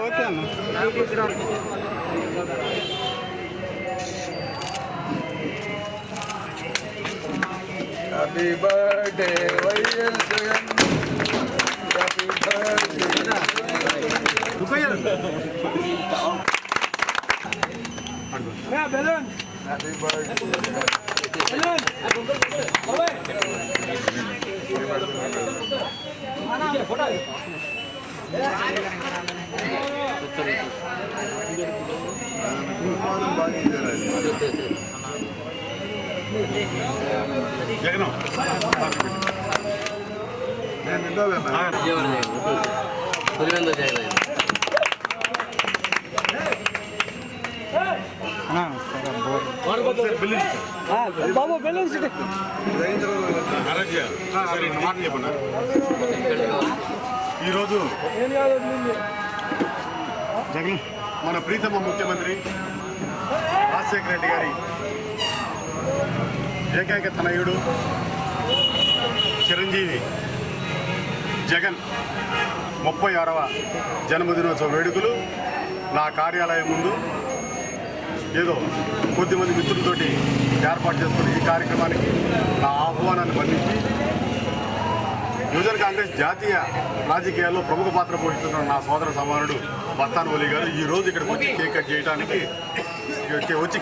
Okay అన్న. Happy birthday YS Jagan. Happy birthday. Happy Jagan బాబు balloon city సరే మాట చెప్పండి. ఈరోజు జగన్ మన ప్రీతమ ముఖ్యమంత్రి రాజశేఖర రెడ్డి గారి ఏకైక తనయుడు చిరంజీవి జగన్ 36వ జన్మదినోత్సవ వేడుకలు నా కార్యాలయం ముందు ఏదో కొద్దిమంది మిత్రులతోటి ఏర్పాటు చేసుకున్న ఈ కార్యక్రమానికి నా ఆహ్వానాన్ని మన్నించి యువజన కాంగ్రెస్ జాతీయ రాజకీయాల్లో ప్రముఖ పాత్ర పోషిస్తున్న నా సోదర సమానుడు బస్తాన్ వలి గారు ఈరోజు ఇక్కడికి వచ్చి కేక్ కట్ చేయడానికి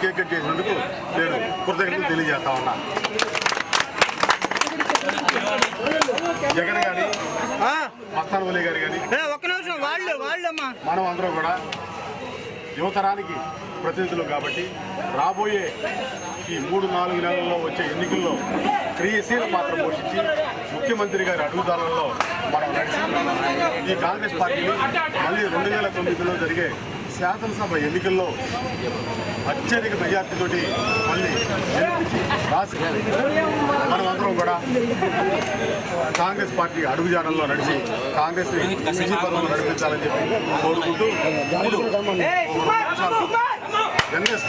కేక్ కట్ చేసినందుకు నేను కృతజ్ఞతలు తెలియజేస్తా ఉన్నా. జగన్ గారి బస్తాన్ వలి గారు కానీ మనం అందరం కూడా యువతరానికి ప్రతినిధులు కాబట్టి రాబోయే ఈ 3-4 నెలల్లో వచ్చే ఎన్నికల్లో క్రియాశీల పాత్ర పోషించి ముఖ్యమంత్రి గారి అడుగుదారులలో మనం నడిచి ఈ కాంగ్రెస్ పార్టీని మళ్ళీ 2009లో జరిగే శాసనసభ ఎన్నికల్లో అత్యధిక మెజార్టీతోటి మళ్ళీ గెలిపించి మనమందరం కూడా కాంగ్రెస్ పార్టీ అడుగుజాడల్లో నడిచి కాంగ్రెస్ని విజయపథంలో నడిపించాలని చెప్పి కోరుకుంటూ ఎన్ఎస్